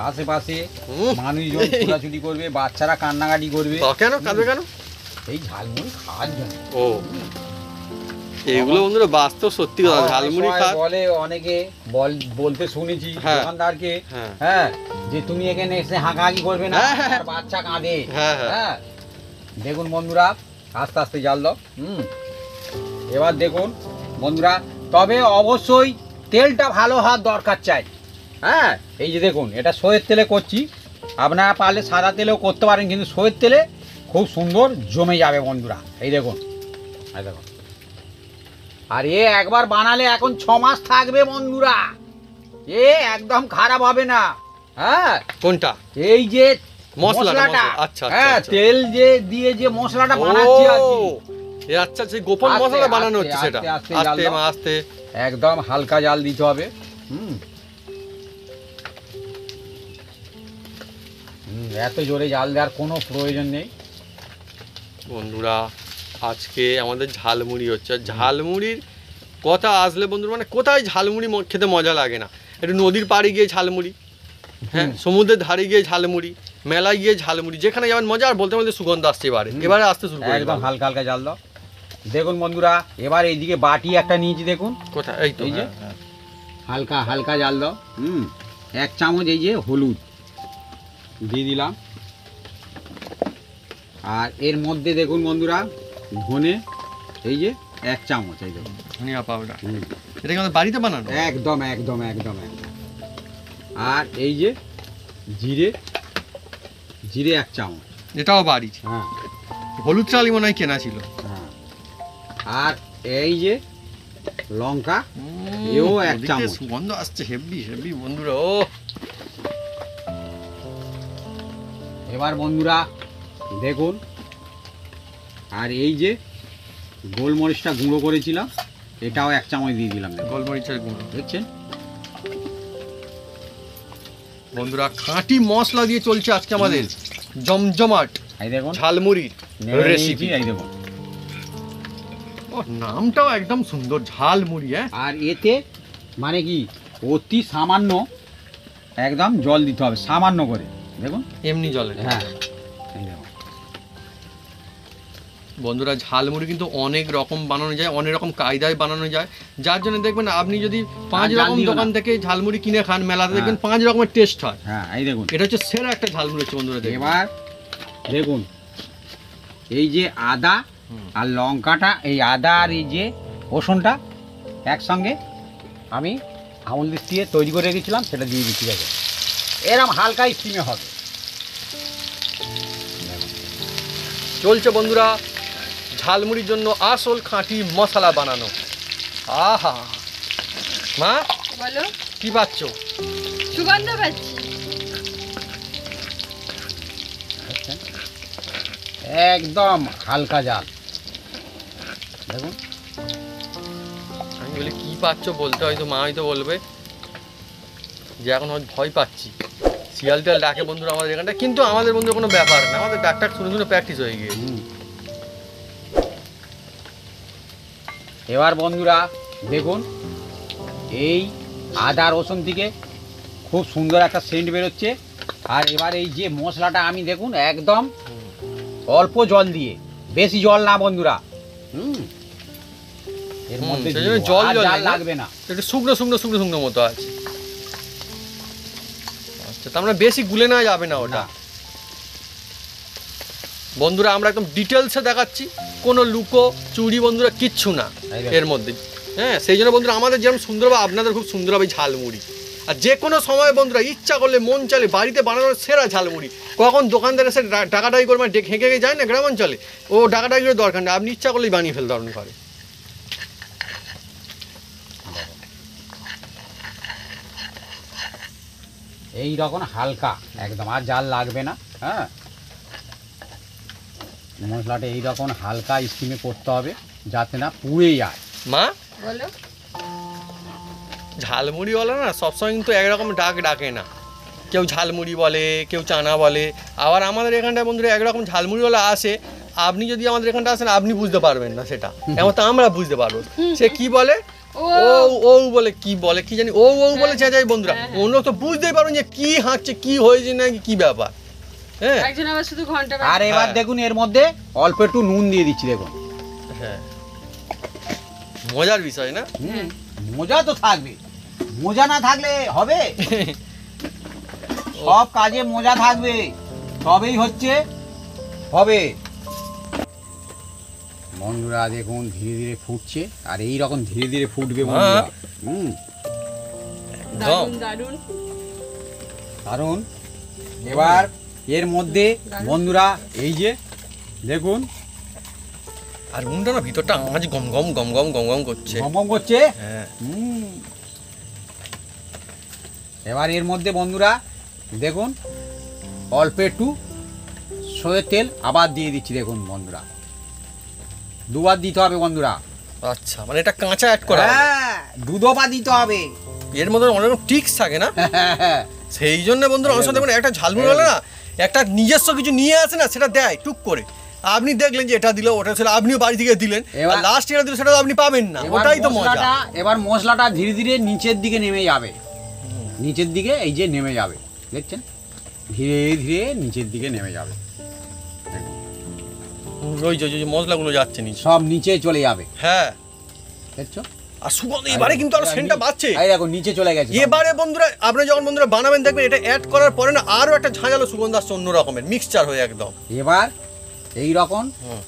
S1: আশেপাশে মানুষজন ছোটাছুটি করবে, বাচ্চারা কান্নাকাটি করবে।
S2: কেন কাঁদবে কেন?
S1: এই ঝালমুড়ি খাওয়ার জন্য।
S2: ও এগুলো বন্ধুরা বাস্তব সত্যি কথা, ঝালমুড়ি
S1: বলে অনেকে বলতে শুনেছি দোকানদারকে, হ্যাঁ যে তুমি এখানে এসে হাঁকাহাঁকি করবে না, বাচ্চা কাঁদে। হ্যাঁ দেখুন বন্ধুরা আস্তে আস্তে জাল দাও। এবার দেখুন বন্ধুরা, তবে অবশ্যই তেলটা ভালো হওয়ার দরকার চাই। হ্যাঁ এই যে দেখুন এটা সয়ের তেলে করছি, আপনারা পারলে সাদা তেলেও করতে পারেন, কিন্তু সয়ের তেলে খুব সুন্দর জমে যাবে বন্ধুরা। এই দেখুন, এই দেখুন, আর এ একবার বানালে এখন 6 মাস থাকবে বন্ধুরা, এ একদম খারাপ হবে না। হ্যাঁ
S2: কোনটা?
S1: এই যে
S2: মশলাটা, আচ্ছা
S1: হ্যাঁ তেল যে দিয়ে যে মশলাটা বানাচ্ছি
S2: এ আচ্ছা সেই গোপন মশলা বানানো হচ্ছে, সেটা আস্তে আস্তে
S1: একদম হালকা জাল দিতে হবে। এত জোরে জাল দেওয়ার কোনো প্রয়োজন নেই
S2: বন্ধুরা। আজকে আমাদের ঝালমুড়ি হচ্ছে, আর ঝালমুড়ির কথা আসলে বন্ধুরা মানে কোথায় ঝালমুড়ি খেতে মজা লাগে না? একটু নদীর পাড়ে গিয়ে ঝালমুড়ি, হ্যাঁ সমুদ্রের ধারে গিয়ে ঝালমুড়ি, মেলায় গিয়ে ঝালমুড়ি, যেখানে যাবেন মজা। আর বলতে বলতে সুগন্ধ আসছে, এবারে আসতে শুরু করে
S1: একদম হালকা হালকা জাল দাও। দেখুন বন্ধুরা এবার এইদিকে বাটি একটা নিয়েছি, দেখুন
S2: কোথায়, এই তো
S1: এই যে হালকা হালকা জাল দাও। 1 চামচ এই যে হলুদ দিয়ে দিলাম, আর এর মধ্যে দেখুন বন্ধুরা ধনে এই যে 1 চামচ, এই দেখুন
S2: ধনিয়া পাউডার। এটা কি আমাদের বাড়িতে বানানো?
S1: একদম একদম একদম একদম। আর এই যে জিরে 1 চামচ,
S2: এটাও বাড়ি।
S1: হ্যাঁ
S2: হলুদ চালই মনে হয় কেনা ছিল।
S1: হ্যাঁ আর এই যে লঙ্কা এও 1 চামচ।
S2: সুগন্ধ আসছে হেভি হেভি বন্ধুরা। ও
S1: এবার বন্ধুরা দেখুন, আর এই যে গোলমরিচটা গুঁড়ো করেছিলাম এটাও 1 চামচ দিয়ে দিলাম।
S2: গোলমরিচের গুঁড়ো
S1: দেখছেন
S2: বন্ধুরা, খাঁটি মশলা দিয়ে চলছে আজকে আমাদের জমজমাট
S1: এই দেখুন
S2: ঝালমুড়ির রেসিপি।
S1: এই দেখুন
S2: ও নামটাও একদম সুন্দর, ঝালমুড়ি। হ্যাঁ
S1: আর এতে মানে কি অতি সামান্য একদম জল দিতে হবে, সামান্য করে দেখুন,
S2: এমনি জলে।
S1: হ্যাঁ এই দেখুন
S2: বন্ধুরা ঝালমুড়ি কিন্তু অনেক রকম বানানো যায়, অনেক রকম কায়দায় বানানো যায়, যার জন্য দেখবেন আপনি যদি 5 রকম দোকান থেকে ঝালমুড়ি কিনে খান, মেলাতে দেখবেন 5 রকমের টেস্ট হয়।
S1: হ্যাঁ এই দেখুন
S2: এটা হচ্ছে সেরা একটা ঝালমুড়ি হচ্ছে বন্ধুরা।
S1: এবার দেখুন এই যে আদা আর লঙ্কাটা, এই আদা আর এই যে রসুনটা একসঙ্গে আমি আমুল দিস দিয়ে তৈরি করে রেখেছিলাম, সেটা দিয়ে দিচ্ছি। দেখো এরকম হালকা স্টিমে হবে।
S2: চলছে বন্ধুরা ঝালমুড়ির জন্য আসল খাঁটি মশলা বানানো। আহা মা
S3: বলো
S2: কি পাচ্ছ?
S3: সুগন্ধ পাচ্ছি।
S1: একদম হালকা জাল দেখুন।
S2: আমি বলি কি পাচ্ছ বলতে, হয়তো মা হয়তো বলবে যে এখন হয়তো ভয় পাচ্ছি, শিয়াল টিয়াল ডাকে বন্ধুরা আমাদের এখানটা, কিন্তু আমাদের বন্ধুরা কোনো ব্যাপার না, আমাদের ডাকটাক শুনে শুনে প্র্যাকটিস হয়ে গিয়েছে।
S1: এবার বন্ধুরা দেখুন, এই আদা রসুন থেকে খুব সুন্দর একটা সেন্ট বেরোচ্ছে। আর এবার এই যে মশলাটা আমি দেখুন একদম অল্প জল দিয়ে, বেশি জল না বন্ধুরা, এর মধ্যে
S2: সেই জন্য জল
S1: আর
S2: জল
S1: জাল
S2: নেই না?
S1: লাগবে না।
S2: একটু শুকনো শুকনো শুকনো শুকনো মতো আছে। আচ্ছা, তার মানে বেশি গুলে নেওয়া যাবে না ওটা।
S1: না।
S2: বন্ধুরা আমরা একদম ডিটেলসে দেখাচ্ছি, কোনো লুকো চুরি বন্ধুরা কিচ্ছু না
S1: এই দেখুন।
S2: এর মধ্যে। হ্যাঁ, সেই জন্য বন্ধুরা আমাদের যেরকম সুন্দর হবে আপনাদের খুব সুন্দর হবে এই ঝালমুড়ি। আর যে কোনো সময় বন্ধুরা ইচ্ছা করলে মন চালে বাড়িতে বানানোর সেরা ঝালমুড়ি। কখন দোকানদার এসে ডাকাডাকি করে মানে হেঁকে হেঁকে যায় না গ্রাম অঞ্চলে, ও ডাকাডাকি করে দরকার নেই, আপনি ইচ্ছা করলেই বানিয়ে ফেলতে পারেন ঘরে।
S1: এই রকম হালকা একদম, আর জাল লাগবে না। হ্যাঁ, মশলাটা এই রকম হালকা স্টিমে করতে হবে যাতে না পুড়ে যায়।
S2: মা,
S3: বলো।
S2: ঝালমুড়িওয়ালা না সবসময় কিন্তু একরকম ডাকে না, কেউ ঝালমুড়ি বলে, কেউ চানা বলে। আবার আমাদের এখানটায় বন্ধুরা একরকম ঝালমুড়িওয়ালা আসে, আপনি যদি আমাদের এখানটা আসেন আপনি বুঝতে পারবেন না সেটা, এমন তো আমরা বুঝতে পারবো। সে কি বলে,
S3: ও
S2: ও বলে কি জানি, ও বলে চেঁচাই বন্ধুরা, অন্য তো বুঝতেই পারবেন যে কি হাঁকছে, কি হয়েছে নাকি কি ব্যাপার। হ্যাঁ
S3: একজন আবার শুধু ঘন্টা
S1: আর এবার
S2: হ্যাঁ।
S1: দেখুন এর মধ্যে অল্প একটু নুন দিয়ে দিচ্ছি দেখুন।
S2: হ্যাঁ, মজার বিষয় না?
S1: মজা তো থাকবে, মজা না থাকলে হবে? সব কাজে মজা থাকবে, তবেই হচ্ছে হবে। বন্ধুরা দেখুন ধীরে ধীরে ফুটছে, আর এই রকম ধীরে ধীরে ফুটবে বন্ধুরা।
S2: একদম
S3: দারুণ দারুণ।
S1: কারণ এবার এর মধ্যে বন্ধুরা এই যে দেখুন
S2: আর মুন্ডা না ভিতরটা আঁচ গম গম গম গম গম গম করছে।
S1: গম করছে।
S2: হ্যাঁ,
S1: এবার এর মধ্যে বন্ধুরা দেখুন অল্প একটু সয়ের তেল আবার দিয়ে দিচ্ছি দেখুন বন্ধুরা, দুবার দিতে হবে বন্ধুরা।
S2: আচ্ছা, মানে এটা কাঁচা অ্যাড করা হবে।
S1: হ্যাঁ, দুধবা দিতে হবে।
S2: এর মধ্যে অনেক রকম টিক্স থাকে না, সেই জন্য বন্ধুরা অনেক সময় দেখুন একটা ঝালমুড়ি হলো না, একটা নিজস্ব কিছু নিয়ে আসে না, সেটা দেয় টুক করে। আপনি দেখলেন যে এটা দিল, ওটা ছিল, আপনিও বাড়ি থেকে দিলেন,
S1: এবার
S2: লাস্ট এটা দিল, সেটা তো আপনি পাবেন না।
S1: এবার
S2: ওটাই তো মজা।
S1: এবার মশলাটা ধীরে ধীরে নিচের দিকে নেমে যাবে, নিচের দিকে এই যে নেমে যাবে, দেখছেন ধীরে ধীরে নিচের দিকে নেমে যাবে,
S2: ওই যে মশলাগুলো যাচ্ছে নিচে,
S1: সব নিচে চলে যাবে।
S2: হ্যাঁ,
S1: দেখছো,
S2: আর সুগন্ধ এবারে কিন্তু আরো সেন্টটা বাড়ছে।
S1: এই দেখো নিচে চলে গেছে।
S2: এবারে বন্ধুরা আপনি যখন বন্ধুরা বানাবেন দেখবেন এটা অ্যাড করার পরে না আরো একটা ঝাঁঝালো সুগন্ধ আসছে, অন্য রকমের মিক্সচার হয়ে একদম।
S1: এবার এই রকম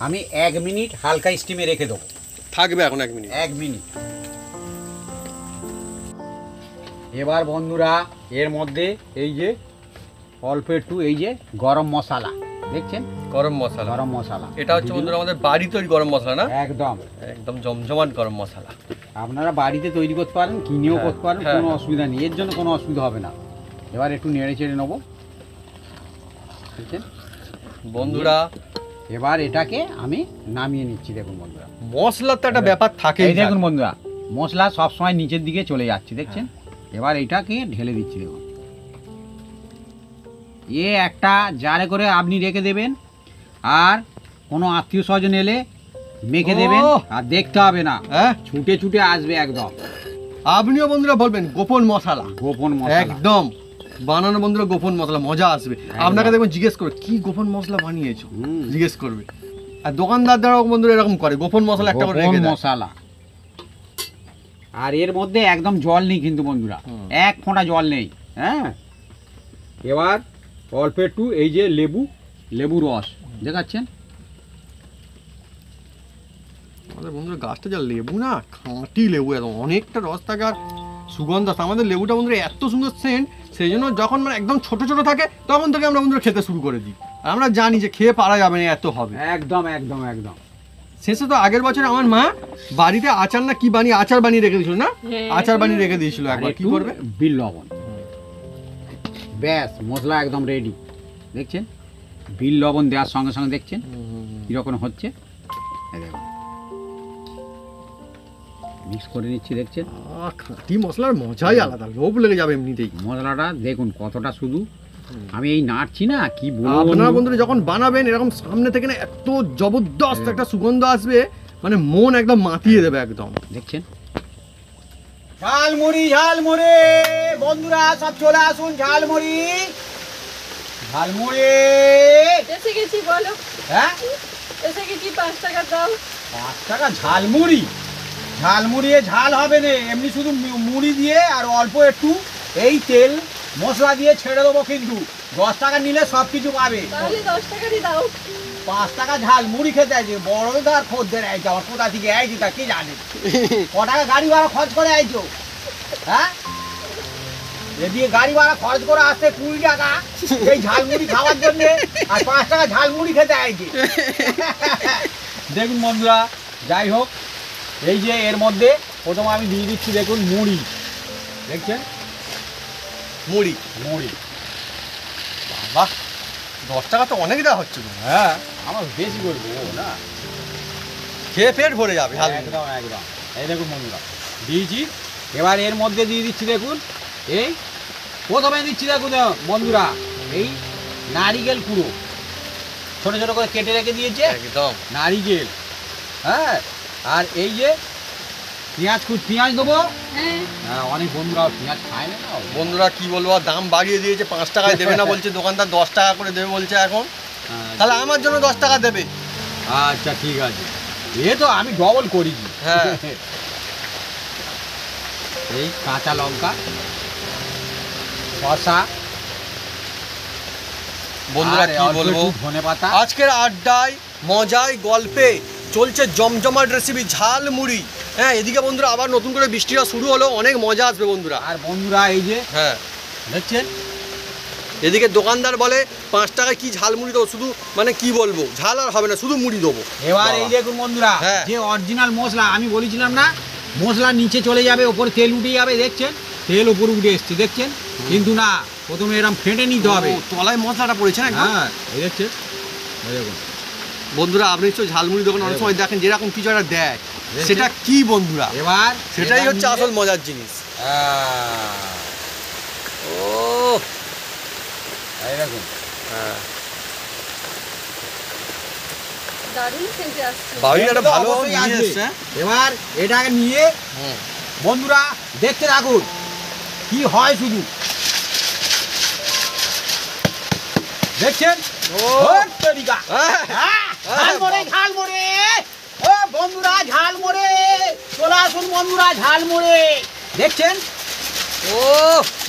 S1: আমি 1 মিনিট হালকা স্টিমে রেখে দেবো।
S2: থাকবে এখন 1 মিনিট।
S1: 1 মিনিট। এবার বন্ধুরা এর মধ্যে এই যে অল্প একটু এই যে গরম মশলা দেখছেন,
S2: গরম মশলা,
S1: গরম মশলা
S2: এটা হচ্ছে বন্ধুরা আমাদের বাড়ি তৈরি গরম মশলা না,
S1: একদম
S2: একদম জমজমাট গরম মশলা।
S1: আপনারা বাড়িতে তৈরি করতে পারেন, কিনেও
S2: হ্যাঁ,
S1: করতে পারেন,
S2: হ্যাঁ,
S1: কোনো
S2: হ্যাঁ।
S1: অসুবিধা নেই, এর জন্য কোনো অসুবিধা হবে না। এবার একটু নেড়ে চেড়ে নেবো, দেখছেন
S2: বন্ধুরা
S1: এবার এটাকে আমি নামিয়ে নিচ্ছি দেখুন বন্ধুরা।
S2: মশলার তো একটা ব্যাপার থাকে,
S1: এই দেখুন বন্ধুরা মশলা সব সময় নিচের দিকে চলে যাচ্ছে দেখছেন। এবার এটাকে ঢেলে দিচ্ছি দেখুন, এ একটা জারে করে আপনি রেখে দেবেন, আর কোনো আত্মীয় স্বজন এলে মেখে দেবেন, আর দেখতে হবে না,
S2: হ্যাঁ,
S1: ছুটে ছুটে আসবে একদম।
S2: আপনিও বন্ধুরা বলবেন গোপন মশলা,
S1: গোপন মশলা
S2: একদম বানানো বন্ধুরা গোপন মশলা, মজা আসবে। আপনাকে দেখবেন জিজ্ঞেস করবে কি গোপন মশলা বানিয়েছো, জিজ্ঞেস করবে। আর দোকানদাররাও বন্ধুরা এরকম করে, গোপন মশলা একটা করে রেখে
S1: গোপন
S2: দেয়।
S1: মশলা। আর এর মধ্যে একদম জল নেই কিন্তু বন্ধুরা, এক ফোঁটা জল নেই। হ্যাঁ, এবার অল্প একটু এই যে লেবু রস দেখাচ্ছেন।
S2: আমাদের বন্ধুরা গাছটা যা লেবু না, খাঁটি লেবু, একদম অনেকটা রস থাকে আর সুগন্ধ আছে। আমাদের লেবুটা বন্ধুরা এত সুন্দর সেন্ট, সেই জন্য যখন মানে একদম ছোট ছোট থাকে তখন থেকে আমরা বন্ধুরা খেতে শুরু করে দিই। আমরা জানি যে খেয়ে পারা যাবে না, এত হবে।
S1: একদম একদম একদম।
S2: শেষে তো আগের বছর আমার মা বাড়িতে আচার না কি বানিয়ে আচার বানিয়ে রেখে দিয়েছিল না,
S3: হ্যাঁ।
S2: আচার বানিয়ে রেখে দিয়েছিল একবার। কি করবে,
S1: বিল লবণ, ব্যাস মশলা একদম রেডি দেখছেন। বিল লবণ দেওয়ার সঙ্গে সঙ্গে দেখছেন কীরকম হচ্ছে। এই দেখুন মিক্স করে নিচ্ছি, দেখছেন
S2: খাঁটি মশলার মজাই আলাদা, লোভ লেগে যাবে এমনিতেই।
S1: মশলাটা দেখুন কতটা, শুধু আমি এই নাড়ছি না কি বলবো।
S2: আপনারা বন্ধুরা যখন বানাবেন এরকম সামনে থেকে না এত জবরদস্ত একটা সুগন্ধ আসবে, মানে মন একদম মাতিয়ে দেবে একদম।
S1: দেখছেন ঝালমুড়ি, ঝালমুড়ি বন্ধুরা সব চলে আসুন, ঝালমুড়ি ঝালমুড়ি।
S3: এসে গেছি, বলো।
S1: হ্যাঁ
S3: এসে গেছি, 5 টাকা দাও।
S1: 5 টাকা ঝালমুড়ি? ঝালমুড়ি ঝাল হবে না, এমনি শুধু মুড়ি দিয়ে আর অল্প একটু এই তেল মশলা দিয়ে ছেড়ে দেবো, কিন্তু 10 টাকা নিলে সব কিছু পাবে।
S3: তাহলে 10 টাকারই দাও।
S1: 5 টাকা ঝালমুড়ি খেতে আছে, বড়দার খদ্দের আইছে, আমার কোথা থেকে আইছি তা কি জানে। ক টাকা গাড়ি ভাড়া খরচ করে আইছো? হ্যাঁ এদিকে গাড়ি ভাড়া খরচ করে আসতে 20 টাকা এই ঝালমুড়ি খাওয়ার জন্য, আর 5 টাকা ঝালমুড়ি খেতে আইছে। দেখুন বন্ধুরা, যাই হোক, এই যে এর মধ্যে প্রথমে আমি দিয়ে দিচ্ছি দেখুন মুড়ি, দেখছেন
S2: মুড়ি
S1: মুড়ি।
S2: বাহ, 10 টাকা তো অনেক দেওয়া হচ্ছে গো।
S1: হ্যাঁ আমার বেশি করবো না,
S2: খেয়ে পেট ভরে যাবে।
S1: একদম একদম। এই দেখুন বন্ধুরা দিয়েছি, এবার এর মধ্যে দিয়ে দিচ্ছি দেখুন, এই প্রথমে দিচ্ছি দেখুন বন্ধুরা এই নারিকেল কুড়ো ছোট ছোট করে কেটে রেখে দিয়েছে
S2: একদম
S1: নারিকেল। হ্যাঁ আর এই যে পেঁয়াজ দেবো।
S3: হ্যাঁ,
S1: হ্যাঁ অনেক বন্ধুরা পেঁয়াজ খায় না।
S2: বন্ধুরা কি বলবো, আর দাম বাড়িয়ে দিয়েছে, 5 টাকায় দেবে না বলছে দোকানদার, 10 টাকা করে দেবে বলছে এখন। তাহলে আমার জন্য 10 টাকা দেবে।
S1: আচ্ছা ঠিক আছে, এ তো আমি ডবল করেছি।
S2: হ্যাঁ।
S1: এই কাঁচা লঙ্কা, শসা,
S2: বন্ধুরা কি বলবো,
S1: ধনেপাতা।
S2: আজকের আড্ডায় মজায় গল্পে চলছে জমজমাট রেসিপি ঝালমুড়ি। হ্যাঁ এদিকে বন্ধুরা আবার নতুন করে বৃষ্টিটা শুরু হলো, অনেক মজা আসবে বন্ধুরা।
S1: আর বন্ধুরা এই যে
S2: হ্যাঁ
S1: দেখছেন
S2: এদিকে দোকানদার বলে 5 টাকায় কি ঝালমুড়ি দেবো, শুধু মানে কি বলবো, ঝাল আর হবে না, শুধু মুড়ি দেবো।
S1: এবার এই দেখুন বন্ধুরা,
S2: হ্যাঁ।
S1: যে অরিজিনাল মশলা আমি বলেছিলাম না, মশলা নিচে চলে যাবে, ওপরে তেল উঠে যাবে, দেখছেন তেল উপরে উঠে এসছে, দেখছেন কিন্তু না, প্রথমে এরকম ফেটে নিতে হবে।
S2: তলায় মশলাটা পড়েছে না একদম।
S1: হ্যাঁ এই দেখছেন, এই দেখুন
S2: বন্ধুরা আপনি নিশ্চয়ই ঝালমুড়ি দোকান অনেক সময় দেখেন যেরকম কিছু একটা দেয়,
S1: দেখছেন?
S2: সেটা কি বন্ধুরা,
S1: এবার
S2: সেটাই
S1: এটা
S2: হচ্ছে
S1: নিয়ে-
S2: আসল মজার জিনিস। ও
S1: এই দেখুন
S2: হ্যাঁ,
S3: দারুণ সেন্টে আসছে।
S2: বাড়ির একটা
S1: এটা তো
S2: ভালো
S1: অবশ্যই
S2: নিয়ে
S1: আসবে।
S2: এসছে।
S1: এবার এটাকে নিয়ে
S2: হুম।
S1: বন্ধুরা দেখতে থাকুন কি হয়, শুধু দেখছেন।
S2: ও
S1: ওর তরিকা।
S2: হ্যাঁ।
S1: হ্যাঁ, ঝালমুড়ি, ঝালমুড়ি। ও বন্ধুরা ঝালমুড়ি চলে আসুন, বন্ধুরা ঝালমুড়ি দেখছেন,
S2: ও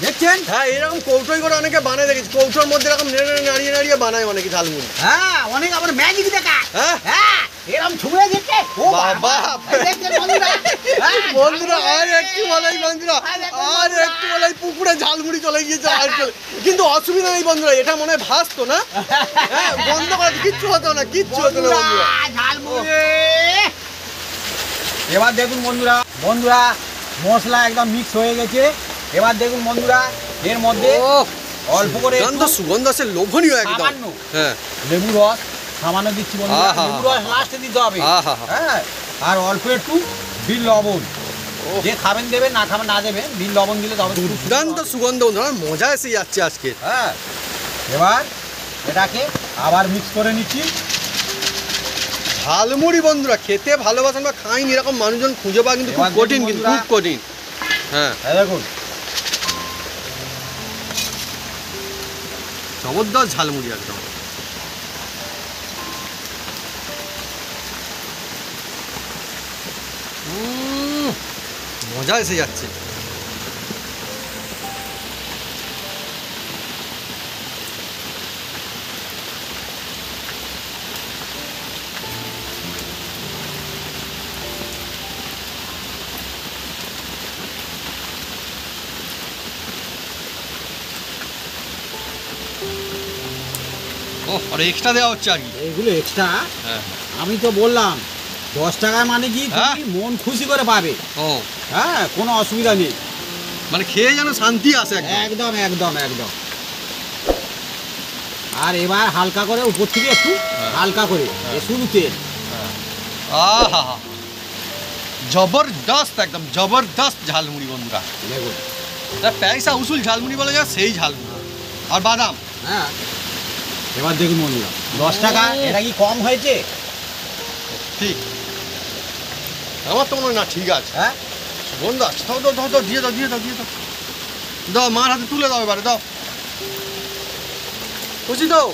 S1: দেখছেন।
S2: হ্যাঁ এরকম কৌটোই করে অনেকে বানায় দেখেছি, কৌটোর মধ্যে এরকম নেড়ে নেড়ে নাড়িয়ে নাড়িয়ে বানায় অনেকে ঝালমুড়ি।
S1: হ্যাঁ অনেক আবার ম্যাজিক দেখা।
S2: হ্যাঁ
S1: হ্যাঁ এরকম ছুঁড়ে দিচ্ছে, ও
S2: বাবা।
S1: এই দেখছেন বন্ধুরা। হ্যাঁ,
S2: বন্ধুরা আর
S1: ঝালমুড়ি।
S2: একটু বলাই বন্ধুরা,
S1: আর একটু
S2: আর
S1: বন্ধুরা।
S2: একটু বলাই পুকুরে ঝালমুড়ি চলে গিয়েছে আর কিন্তু অসুবিধা নেই বন্ধুরা, এটা মনে হয় ভাসতো না। হ্যাঁ বন্ধ করে কিচ্ছু হতো না, কিচ্ছু হতো না বন্ধুরা।
S1: ঝালমুড়ি। এবার দেখুন বন্ধুরা, বন্ধুরা মশলা একদম মিক্স হয়ে গেছে। এবার দেখুন বন্ধুরা এর মধ্যে
S2: ও
S1: অল্প করে
S2: সুগন্ধ
S1: একটু
S2: সুগন্ধ আছে লোভনীয় একদম।
S1: সামান্য
S2: হ্যাঁ
S1: লেবু রস সামান্য দিচ্ছি বন্ধুরা,
S2: আহা।
S1: লেবু রস লাস্টে দিতে হবে।
S2: আহা।
S1: হ্যাঁ আর অল্প একটু বিট লবণ,
S2: ওহ।
S1: যে খাবেন দেবেন, না খাবেন না দেবেন, বিট লবণ দিলে তবে খুব
S2: দুর্দান্ত
S1: সুন্দর হবে।
S2: সুগন্ধ বন্ধুরা, মজা এসে যাচ্ছে আজকে।
S1: হ্যাঁ এবার এটাকে আবার মিক্স করে নিচ্ছি।
S2: ঝালমুড়ি বন্ধুরা খেতে ভালোবাসেন বা খাইনি এরকম মানুষজন খুঁজে পাওয়া কিন্তু খুব
S1: এবার দেখুন
S2: কঠিন, কিন্তু
S1: বন্ধুরা।
S2: খুব কঠিন। হ্যাঁ
S1: এই দেখুন
S2: জবরদস্ত ঝালমুড়ি একদম। মজা এসে যাচ্ছে। ও আর এক্সট্রা দেওয়া হচ্ছে আর কি।
S1: এইগুলো এক্সট্রা,
S2: হ্যাঁ
S1: আমি তো বললাম 10 টাকায় মানে কি
S2: হ্যাঁ।
S1: তুমি মন খুশি করে পাবে।
S2: ও
S1: হ্যাঁ কোনো অসুবিধা নেই,
S2: মানে খেয়ে যেন শান্তি আসে একদম।
S1: একদম একদম একদম। আর এবার হালকা করে উপর থেকে একটু হালকা করে শুধু তেল।
S2: আহা, জবরদস্ত, একদম জবরদস্ত ঝালমুড়ি বন্ধুরা।
S1: দেখুন
S2: পয়সা উসুল ঝালমুড়ি বলা যায়, সেই ঝালমুড়ি। আর বাদাম।
S1: হ্যাঁ, এবার দেখুন বন্ধুরা 10 টাকা, এটা কি কম হয়েছে?
S2: ঠিক, আমার তো মনে হয় না ঠিক আছে।
S1: হ্যাঁ,
S2: বন্ধু দাও দাও দাও দাও, দিয়ে দাও দিয়ে দাও দিয়ে দাও, দাও মার হাতে তুলে দাও, এবারে দাও, খুশি দাও।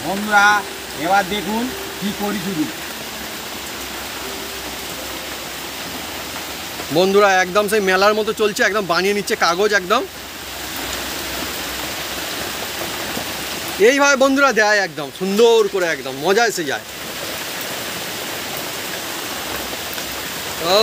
S1: বন্ধুরা এবার দেখুন কি করি শুধু।
S2: বন্ধুরা একদম সেই মেলার মতো চলছে, একদম বানিয়ে নিচ্ছে কাগজ একদম। এইভাবে বন্ধুরা দেয় একদম সুন্দর করে, একদম মজা এসে যায়। ও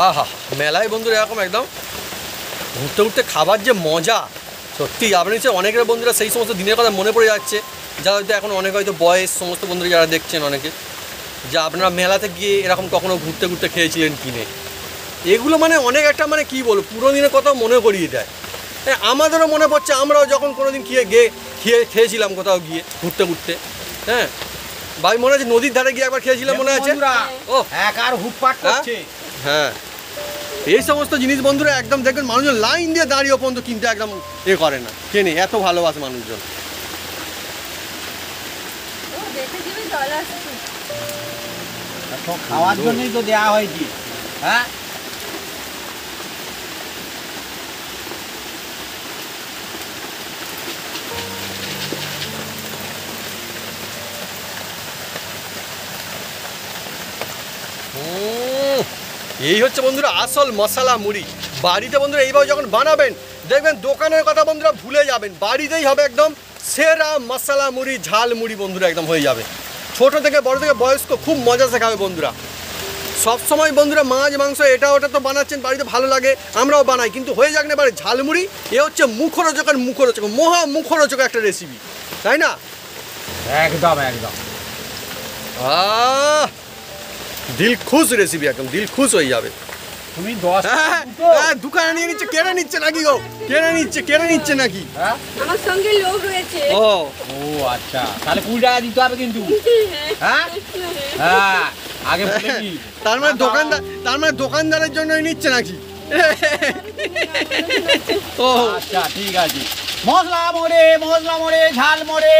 S2: আহা, মেলায় বন্ধুরা এরকম একদম ঘুরতে ঘুরতে খাবার যে মজা, সত্যি আপনি হচ্ছে অনেকের বন্ধুরা সেই সমস্ত দিনের কথা মনে পড়ে যাচ্ছে, যারা হয়তো এখন অনেক হয়তো বয়স সমস্ত বন্ধুরা যারা দেখছেন অনেকে, যে আপনারা মেলাতে গিয়ে এরকম কখনো ঘুরতে ঘুরতে খেয়েছিলেন কিনে। এগুলো মানে অনেক একটা মানে কী বলবো, পুরো দিনের কথা মনে করিয়ে দেয়। আমাদেরও মনে পড়ছে, আমরাও যখন কোনো দিন খেয়েছিলাম কোথাও গিয়ে ঘুরতে ঘুরতে। হ্যাঁ ভাই, মনে আছে নদীর ধারে গিয়ে একবার খেয়েছিলাম মনে আছে।
S1: ও এক আর হুটপাট করছে।
S2: হ্যাঁ, এই সমস্ত জিনিস বন্ধুরা একদম দেখবেন মানুষজন লাইন দিয়ে দাঁড়িয়ে পর্যন্ত কিনতে একদম করে না, কেনে, এত ভালোবাসে মানুষজন।
S1: খাওয়ার জন্যই তো দেওয়া হয়েছে। হ্যাঁ,
S2: এই হচ্ছে বন্ধুরা আসল মশলা মুড়ি। বাড়িতে বন্ধুরা এইভাবে যখন বানাবেন দেখবেন দোকানের কথা বন্ধুরা ভুলে যাবেন, বাড়িতেই হবে একদম সেরা মশলা মুড়ি, ঝাল মুড়ি বন্ধুরা একদম হয়ে যাবে। ছোট থেকে বড় থেকে বয়স্ক খুব মজা শেখাবে বন্ধুরা। সবসময় বন্ধুরা মাছ মাংস এটা ওটা তো বানাচ্ছেন, বাড়িতে ভালো লাগে, আমরাও বানাই, কিন্তু হয়ে যাক না এবারে ঝালমুড়ি। এ হচ্ছে মুখরোচকের মুখরোচক, মহা মুখরোচক একটা রেসিপি, তাই না?
S1: একদম একদম।
S2: দিল খুশ রেসিপি, একদম দিল খুশ হয়ে যাবে।
S1: তুমি 10
S2: দোকানে নিয়ে নিচ্ছে, কেড়ে নিচ্ছে নাকি গো? কেড়ে নিচ্ছে নাকি?
S3: আমার সঙ্গে লোক রয়েছে।
S2: ও
S1: আচ্ছা, তাহলে 20 টাকা দিতে হবে কিন্তু। হ্যাঁ হ্যাঁ, আগে বলে কি?
S2: তার মানে দোকানদারের জন্যই নিচ্ছে নাকি? ও
S1: আচ্ছা ঠিক আছে। মশলা মোড়ে ঝাল মোড়ে।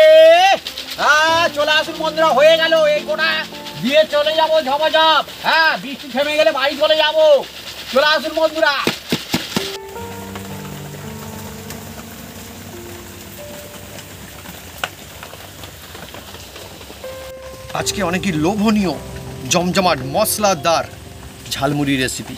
S1: হ্যাঁ, চলে আসুন বন্ধুরা, হয়ে গেল। এই গোটা দিয়ে চলে যাবো ঝপঝপ। হ্যাঁ, বৃষ্টি থেমে গেলে বাড়ি চলে যাবো। চলে আসুন বন্ধুরা।
S2: আজকে অনেকই লোভনীয় জমজমাট মশলাদার ঝালমুড়ি রেসিপি।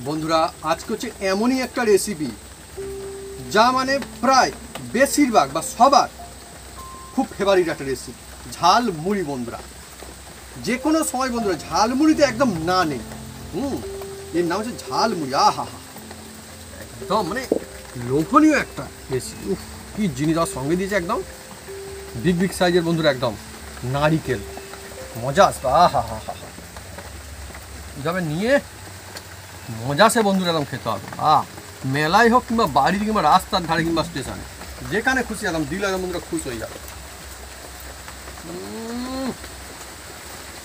S2: বন্ধুরা আজকে হচ্ছে এমনই একটা রেসিপি যা মানে প্রায় বেশিরভাগ বা সবার খুব ফেভারিট একটা রেসিপি, ঝালমুড়ি। বন্ধুরা যে কোনো সময় বন্ধুরা ঝালমুড়িতে একদম না নেই। এর নাম হচ্ছে ঝালমুড়ি। আহা, একদম মানে লোভনীয় একটা রেসিপি। কি জিনিস আর সঙ্গে দিয়েছে একদম বিগ সাইজের বন্ধুরা, একদম নারিকেল, মজা আসবে। আহা হা হা, যাবে নিয়ে মজা সে বন্ধুরা একদম খেতে হবে। মেলায় হোক কিংবা বাড়িতে কিংবা রাস্তার ধারে কিংবা স্টেশনে, যেখানে খুশি একদম দিল একদম বন্ধুরা খুশ হয়ে যাবে।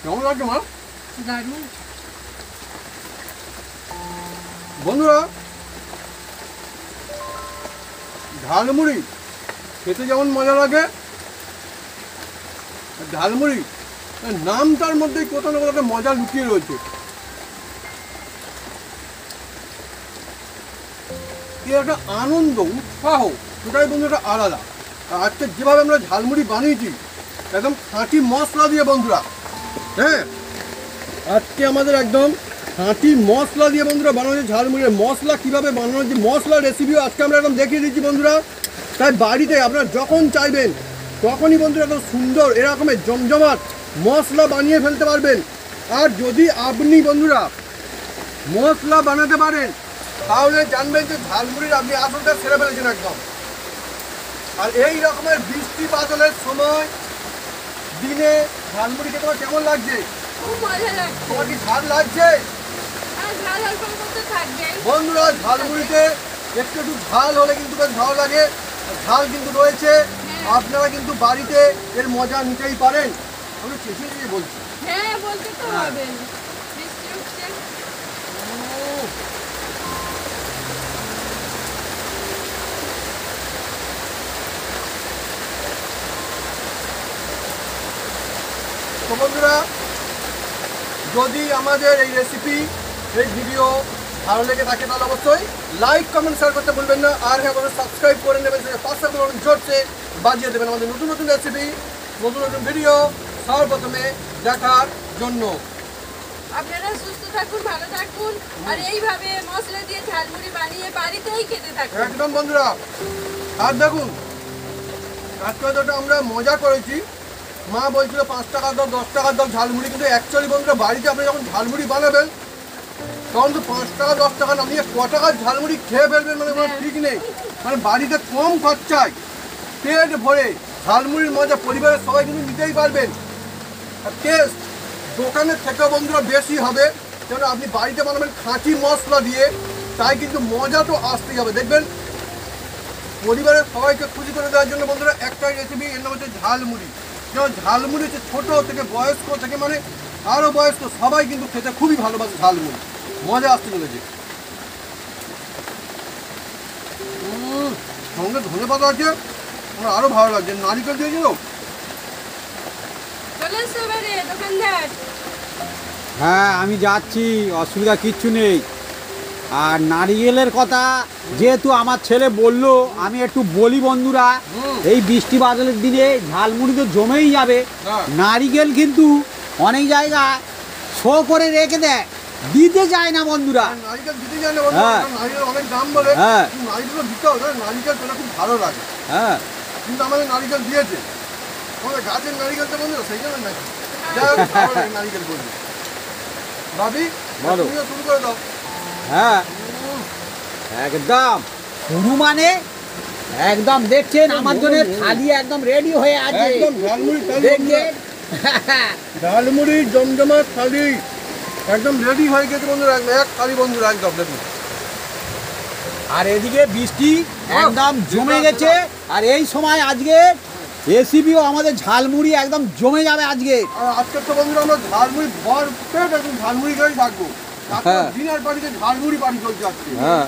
S2: কেমন লাগছে মা? বন্ধুরা ঝালমুড়ি খেতে যেমন মজা লাগে, ঝালমুড়ি নামটার মধ্যেই কোথাও না কোথাও মজা লুকিয়ে রয়েছে। এর একটা আনন্দ উৎসাহ সেটাই বন্ধুরা আলাদা। আর আজকে যেভাবে আমরা ঝালমুড়ি বানিয়েছি একদম খাঁটি মশলা দিয়ে বন্ধুরা। হ্যাঁ, আজকে আমাদের একদম খাঁটি মশলা দিয়ে বন্ধুরা বানানো হচ্ছে ঝালমুড়ির। মশলা কীভাবে বানানো হচ্ছে, মশলা রেসিপিও আজকে আমরা একদম দেখিয়ে দিচ্ছি বন্ধুরা। তাই বাড়িতে আপনারা যখন চাইবেন তখনই বন্ধুরা একদম সুন্দর এরকমের জমজমাট মশলা বানিয়ে ফেলতে পারবেন। আর যদি আপনি বন্ধুরা মশলা বানাতে পারেন তাহলে জানবেন যে ঝালমুড়ির আপনি আসলটা সেরে ফেলেছেন একদম। আর এই রকমের বৃষ্টি বাদলের সময় দিনে ঝালমুড়ি খেতে তোমার কেমন লাগছে?
S3: খুব মজা লাগছে।
S2: তোমার কি ঝাল লাগছে?
S3: আর ঝাল অল্প অল্প তো থাকবেই।
S2: বন্ধুরা ঝালমুড়িতে একটু একটু ঝাল হলে কিন্তু বেশ ভালো লাগে। ঝাল কিন্তু রয়েছে, আপনারা কিন্তু বাড়িতে এর মজা নিতেই পারেন। আমরা চেঁচিয়ে চেঁচিয়ে বলছি।
S3: হ্যাঁ, বলতে তো হবে। বৃষ্টি উঠছে।
S2: তো বন্ধুরা, যদি আমাদের এই রেসিপি এই ভিডিও ভালো লেগে থাকে তাহলে অবশ্যই লাইক কমেন্ট শেয়ার করতে ভুলবেন না। আর হ্যাঁ, আমাদের সাবস্ক্রাইব করে নেবেন, পাশে জোরসে বাজিয়ে দেবেন আমাদের নতুন নতুন রেসিপি, নতুন নতুন ভিডিও সর্বপ্রথমে দেখার জন্য।
S3: আপনারা সুস্থ থাকুন, ভালো থাকুন, আর এইভাবে মশলা দিয়ে ঝালমুড়ি বানিয়ে বাড়িতেই খেতে থাকুন।
S2: একদম বন্ধুরা। আর দেখুন, আজকে যতটা আমরা মজা করেছি, মা বলছিল 5 টাকার দাম 10 টাকার দাম ঝালমুড়ি, কিন্তু অ্যাকচুয়ালি বন্ধুরা বাড়িতে আপনি যখন ঝালমুড়ি বানাবেন তখন তো 5 টাকা 10 টাকা না, আপনি ক টাকার ঝালমুড়ি খেয়ে ফেলবেন মানে কোনো ঠিক নেই। মানে বাড়িতে কম খরচায় পেট ভরে ঝালমুড়ির মজা পরিবারের সবাই কিন্তু নিতেই পারবেন। আর টেস্ট দোকানের থেকেও বন্ধুরা বেশি হবে, কেন আপনি বাড়িতে বানাবেন খাঁটি মশলা দিয়ে, তাই কিন্তু মজা তো আসতেই হবে। দেখবেন পরিবারের সবাইকে খুশি করে দেওয়ার জন্য বন্ধুরা একটাই রেসিপি, এর নাম হচ্ছে ঝালমুড়ি। যেমন ঝালমুড়ি হচ্ছে ছোটো থেকে বয়স্ক থেকে মানে আরও বয়স্ক সবাই কিন্তু খেতে খুবই ভালোবাসে ঝালমুড়ি, মজা আসতে চলেছে। সঙ্গে ধনে পাতা আছে, আমার আরও ভালো লাগছে। নারিকেল দিয়েছিল।
S3: চলে এসো এবারে দোকানদার।
S1: হ্যাঁ, আমি যাচ্ছি, অসুবিধা কিচ্ছু নেই। আর নারিকেলের কথা যেহেতু আমার ছেলে বললো, আমি একটু বলি বন্ধুরা, এই বৃষ্টি বাদলের দিনে ঝালমুড়ি তো জমেই যাবে। নারিকেল কিন্তু অনেক জায়গায় শো করে রেখে দেয়, দিতে চায় না বন্ধুরা।
S2: নারিকেল দিতে যায় না বন্ধুরা, নারিকেল অনেক দাম বলে।
S1: হ্যাঁ,
S2: নারিকেল দিতে হবে, নারিকেল পেলে খুব ভালো লাগে।
S1: হ্যাঁ,
S2: কিন্তু আমাদের নারিকেল দিয়েছে, আমাদের গাছের নারিকেল তো বন্ধুরা সেই জন্য নাকি যাই হোক, ভালো লাগে নারিকেল বলবে। ভাবি
S1: বলো।
S2: তুমিও শুরু করে দাও।
S1: হ্যাঁ, একদম শুরু মানে একদম দেখছেন আমার জন্য থালি একদম রেডি হয়ে আছে।
S2: একদম ঝালমুড়ি থালি,
S1: দেখছেন
S2: ঝালমুড়ি জমজমাট থালি একদম রেডি হয়ে গেছে বন্ধুরা, এক থালি বন্ধুরা একদম দেখুন।
S1: আর এদিকে বৃষ্টি একদম জমে গেছে। আর এই সময় আজকে রেসিপিও আমাদের ঝালমুড়ি একদম জমে যাবে আজকে।
S2: আর আজকে তো বন্ধুরা আমরা ঝালমুড়ি ভরপেট একদম ঝালমুড়ি খেয়েই থাকবো।
S1: হ্যাঁ।
S2: দিনের বাড়িতে ঝালমুড়ি বাড়ি চলছে আজকে।
S1: হ্যাঁ,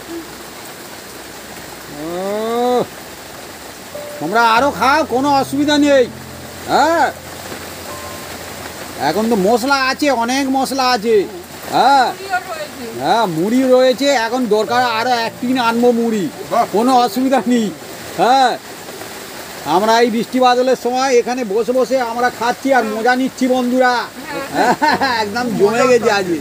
S1: তোমরা আরো খাও, কোনো অসুবিধা নেই। হ্যাঁ, এখন তো মশলা আছে, অনেক মশলা আছে। হ্যাঁ,
S3: মুড়িও রয়েছে।
S1: হ্যাঁ, মুড়ি রয়েছে, এখন দরকার আরো 1 টিন আনবো মুড়ি,
S2: বাহ।
S1: কোনো অসুবিধা নেই। হ্যাঁ, আমরা এই বৃষ্টি বাদলের সময় এখানে বসে বসে আমরা খাচ্ছি আর মজা নিচ্ছি বন্ধুরা। হ্যাঁ, একদম জমে গেছে আজকে।